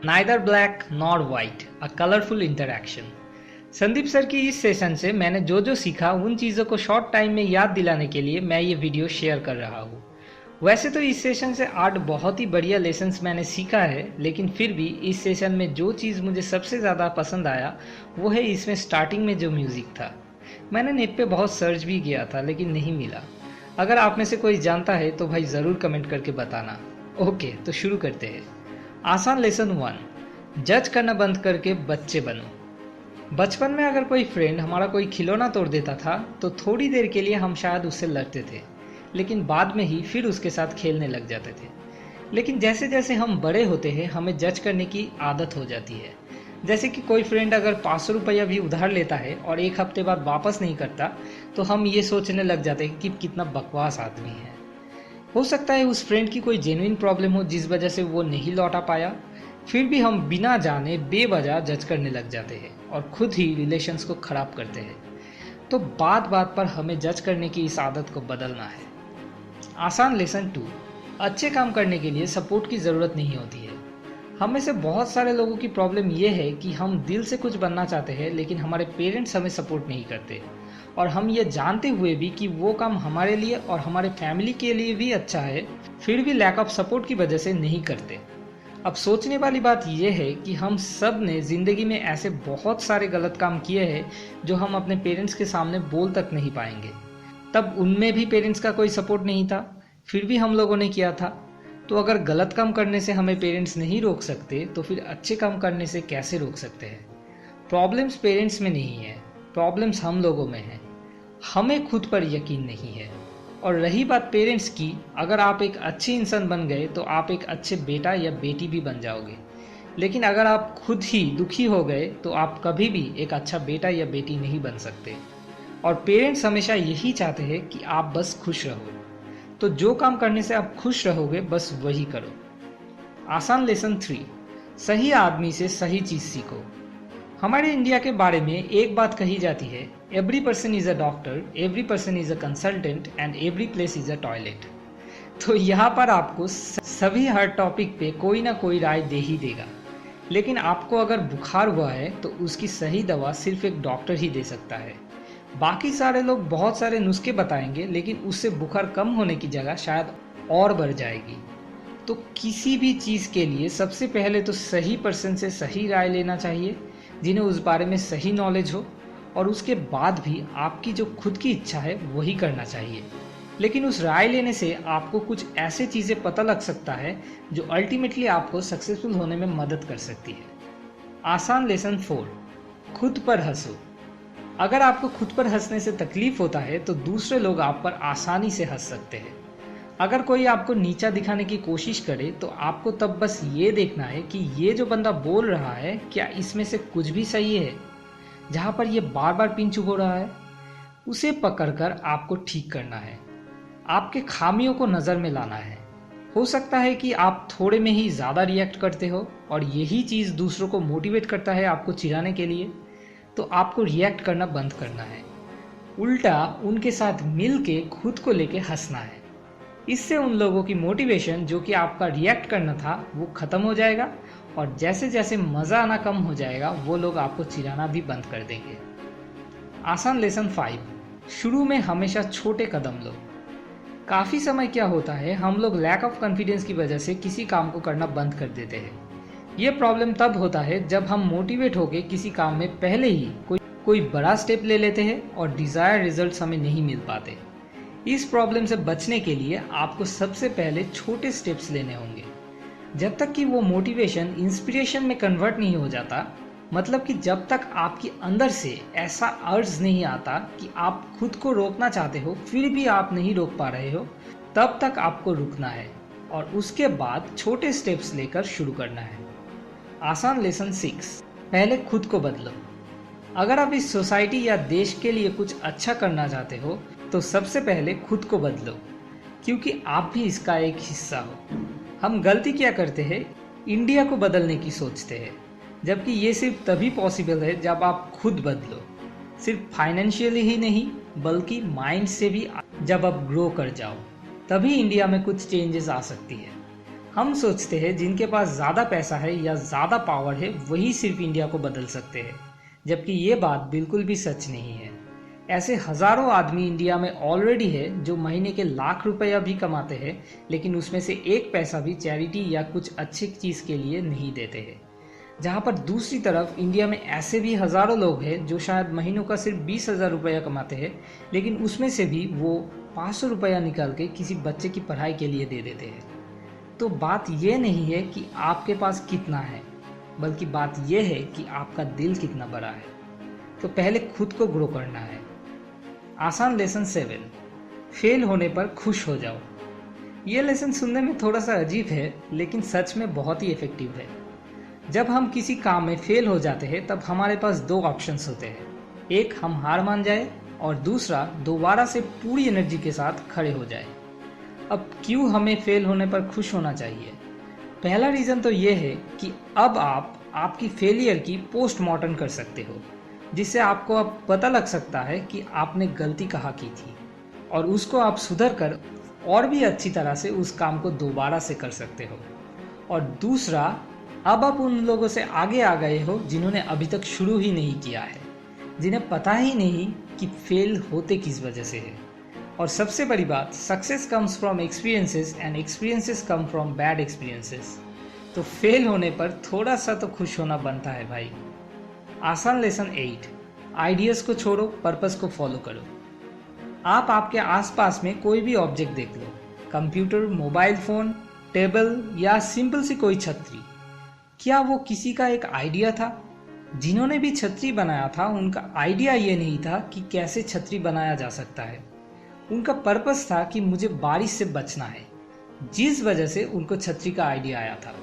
Neither black nor white, अ colourful interaction. Sandeep sir की इस session से मैंने जो जो सीखा उन चीज़ों को शॉर्ट टाइम में याद दिलाने के लिए मैं ये वीडियो शेयर कर रहा हूँ। वैसे तो इस सेशन से 8 बहुत ही बढ़िया लेसन्स मैंने सीखा है, लेकिन फिर भी इस सेशन में जो चीज़ मुझे सबसे ज़्यादा पसंद आया वो है इसमें स्टार्टिंग में जो म्यूज़िक था। मैंने नेट पे बहुत सर्च भी किया था लेकिन नहीं मिला। अगर आप में से कोई जानता है तो भाई ज़रूर कमेंट करके बताना। ओके, तो शुरू करते हैं। आसान लेसन 1, जज करना बंद करके बच्चे बनो। बचपन में अगर कोई फ्रेंड हमारा कोई खिलौना तोड़ देता था तो थोड़ी देर के लिए हम शायद उससे लड़ते थे, लेकिन बाद में ही फिर उसके साथ खेलने लग जाते थे। लेकिन जैसे जैसे हम बड़े होते हैं हमें जज करने की आदत हो जाती है। जैसे कि कोई फ्रेंड अगर 500 रुपया भी उधार लेता है और एक हफ्ते बाद वापस नहीं करता तो हम ये सोचने लग जाते हैं कि कितना बकवास आदमी है। हो सकता है उस फ्रेंड की कोई जेन्युइन प्रॉब्लम हो जिस वजह से वो नहीं लौटा पाया, फिर भी हम बिना जाने बेवजह जज करने लग जाते हैं और खुद ही रिलेशंस को ख़राब करते हैं। तो बात बात पर हमें जज करने की इस आदत को बदलना है। आसान लेसन 2, अच्छे काम करने के लिए सपोर्ट की ज़रूरत नहीं होती है। हम में से बहुत सारे लोगों की प्रॉब्लम ये है कि हम दिल से कुछ बनना चाहते हैं लेकिन हमारे पेरेंट्स हमें सपोर्ट नहीं करते, और हम ये जानते हुए भी कि वो काम हमारे लिए और हमारे फैमिली के लिए भी अच्छा है, फिर भी लैक ऑफ सपोर्ट की वजह से नहीं करते। अब सोचने वाली बात यह है कि हम सब ने ज़िंदगी में ऐसे बहुत सारे गलत काम किए हैं जो हम अपने पेरेंट्स के सामने बोल तक नहीं पाएंगे। तब उनमें भी पेरेंट्स का कोई सपोर्ट नहीं था, फिर भी हम लोगों ने किया था। तो अगर गलत काम करने से हमें पेरेंट्स नहीं रोक सकते तो फिर अच्छे काम करने से कैसे रोक सकते हैं? प्रॉब्लम्स पेरेंट्स में नहीं है, प्रॉब्लम्स हम लोगों में है। हमें खुद पर यकीन नहीं है। और रही बात पेरेंट्स की, अगर आप एक अच्छे इंसान बन गए तो आप एक अच्छे बेटा या बेटी भी बन जाओगे, लेकिन अगर आप खुद ही दुखी हो गए तो आप कभी भी एक अच्छा बेटा या बेटी नहीं बन सकते। और पेरेंट्स हमेशा यही चाहते हैं कि आप बस खुश रहो। तो जो काम करने से आप खुश रहोगे बस वही करो। आसान लेसन 3, सही आदमी से सही चीज़ सीखो। हमारे इंडिया के बारे में एक बात कही जाती है, every person is a doctor, every person is a consultant and every place is a toilet. तो यहाँ पर आपको सभी हर टॉपिक पे कोई ना कोई राय दे ही देगा, लेकिन आपको अगर बुखार हुआ है तो उसकी सही दवा सिर्फ एक डॉक्टर ही दे सकता है। बाकी सारे लोग बहुत सारे नुस्खे बताएंगे लेकिन उससे बुखार कम होने की जगह शायद और बढ़ जाएगी। तो किसी भी चीज़ के लिए सबसे पहले तो सही पर्सन से सही राय लेना चाहिए जिन्हें उस बारे में सही नॉलेज हो, और उसके बाद भी आपकी जो खुद की इच्छा है वही करना चाहिए। लेकिन उस राय लेने से आपको कुछ ऐसे चीज़ें पता लग सकता है जो अल्टीमेटली आपको सक्सेसफुल होने में मदद कर सकती है। आसान लेसन 4, खुद पर हंसो। अगर आपको खुद पर हंसने से तकलीफ होता है तो दूसरे लोग आप पर आसानी से हंस सकते हैं। अगर कोई आपको नीचा दिखाने की कोशिश करे तो आपको तब बस ये देखना है कि ये जो बंदा बोल रहा है क्या इसमें से कुछ भी सही है। जहाँ पर ये बार बार पिन चुभ हो रहा है उसे पकड़कर आपको ठीक करना है, आपके खामियों को नज़र में लाना है। हो सकता है कि आप थोड़े में ही ज़्यादा रिएक्ट करते हो और यही चीज़ दूसरों को मोटिवेट करता है आपको चिढ़ाने के लिए। तो आपको रिएक्ट करना बंद करना है, उल्टा उनके साथ मिल के खुद को लेके हंसना है। इससे उन लोगों की मोटिवेशन जो कि आपका रिएक्ट करना था वो ख़त्म हो जाएगा, और जैसे जैसे मज़ा आना कम हो जाएगा वो लोग आपको चिढ़ाना भी बंद कर देंगे। आसान लेसन 5, शुरू में हमेशा छोटे कदम लो। काफ़ी समय क्या होता है, हम लोग लैक ऑफ कॉन्फिडेंस की वजह से किसी काम को करना बंद कर देते हैं। ये प्रॉब्लम तब होता है जब हम मोटिवेट होकर किसी काम में पहले ही कोई बड़ा स्टेप ले लेते हैं और डिज़ायर रिजल्ट्स हमें नहीं मिल पाते। इस प्रॉब्लम से बचने के लिए आपको सबसे पहले छोटे स्टेप्स लेने होंगे। जब तक कि वो मोटिवेशन इंस्पिरेशन में कन्वर्ट नहीं हो जाता, मतलब कि जब तक आपके अंदर से ऐसा अर्ज नहीं आता कि आप खुद को रोकना चाहते हो फिर भी आप नहीं रोक पा रहे हो, तब तक आपको रुकना है और उसके बाद छोटे स्टेप्स लेकर शुरू करना है। आसान लेसन 6, पहले खुद को बदलो। अगर आप इस सोसाइटी या देश के लिए कुछ अच्छा करना चाहते हो तो सबसे पहले खुद को बदलो, क्योंकि आप भी इसका एक हिस्सा हो। हम गलती क्या करते हैं, इंडिया को बदलने की सोचते हैं, जबकि ये सिर्फ तभी पॉसिबल है जब आप खुद बदलो। सिर्फ फाइनेंशियली ही नहीं बल्कि माइंड से भी। जब आप ग्रो कर जाओ तभी इंडिया में कुछ चेंजेस आ सकती है। हम सोचते हैं जिनके पास ज़्यादा पैसा है या ज़्यादा पावर है वही सिर्फ इंडिया को बदल सकते हैं, जबकि ये बात बिल्कुल भी सच नहीं है। ऐसे हज़ारों आदमी इंडिया में ऑलरेडी है जो महीने के लाख रुपया भी कमाते हैं, लेकिन उसमें से एक पैसा भी चैरिटी या कुछ अच्छी चीज़ के लिए नहीं देते हैं। जहाँ पर दूसरी तरफ इंडिया में ऐसे भी हज़ारों लोग हैं जो शायद महीनों का सिर्फ 20,000 रुपया कमाते हैं, लेकिन उसमें से भी वो 500 रुपया निकाल के किसी बच्चे की पढ़ाई के लिए दे देते हैं। तो बात ये नहीं है कि आपके पास कितना है, बल्कि बात यह है कि आपका दिल कितना बड़ा है। तो पहले खुद को ग्रो करना है। आसान लेसन 7, फेल होने पर खुश हो जाओ। ये लेसन सुनने में थोड़ा सा अजीब है, लेकिन सच में बहुत ही इफेक्टिव है। जब हम किसी काम में फेल हो जाते हैं तब हमारे पास दो ऑप्शंस होते हैं। एक, हम हार मान जाए, और दूसरा, दोबारा से पूरी एनर्जी के साथ खड़े हो जाए। अब क्यों हमें फेल होने पर खुश होना चाहिए? पहला रीज़न तो ये है कि अब आप आपकी फेलियर की पोस्टमार्टम कर सकते हो, जिससे आपको अब पता लग सकता है कि आपने गलती कहाँ की थी, और उसको आप सुधर कर और भी अच्छी तरह से उस काम को दोबारा से कर सकते हो। और दूसरा, अब आप उन लोगों से आगे आ गए हो जिन्होंने अभी तक शुरू ही नहीं किया है, जिन्हें पता ही नहीं कि फेल होते किस वजह से है। और सबसे बड़ी बात, success comes from experiences and experiences come from bad experiences. तो फेल होने पर थोड़ा सा तो खुश होना बनता है भाई। आसान लेसन 8, आइडियाज़ को छोड़ो, पर्पस को फॉलो करो। आप आपके आसपास में कोई भी ऑब्जेक्ट देख लो, कंप्यूटर, मोबाइल फ़ोन, टेबल या सिंपल सी कोई छतरी। क्या वो किसी का एक आइडिया था? जिन्होंने भी छतरी बनाया था उनका आइडिया ये नहीं था कि कैसे छतरी बनाया जा सकता है। उनका पर्पस था कि मुझे बारिश से बचना है, जिस वजह से उनको छतरी का आइडिया आया था।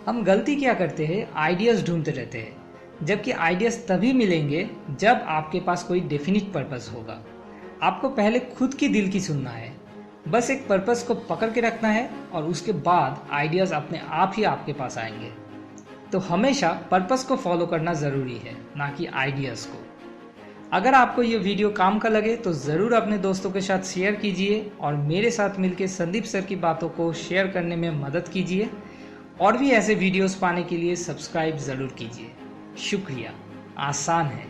हम गलती क्या करते हैं, आइडियाज़ ढूंढते रहते हैं, जबकि आइडियाज़ तभी मिलेंगे जब आपके पास कोई डेफिनिट पर्पस होगा। आपको पहले खुद की दिल की सुनना है, बस एक पर्पस को पकड़ के रखना है, और उसके बाद आइडियाज़ अपने आप ही आपके पास आएंगे। तो हमेशा पर्पस को फॉलो करना ज़रूरी है, ना कि आइडियाज़ को। अगर आपको ये वीडियो काम का लगे तो ज़रूर अपने दोस्तों के साथ शेयर कीजिए, और मेरे साथ मिलकर संदीप सर की बातों को शेयर करने में मदद कीजिए। और भी ऐसे वीडियोस पाने के लिए सब्सक्राइब ज़रूर कीजिए। शुक्रिया। आसान है।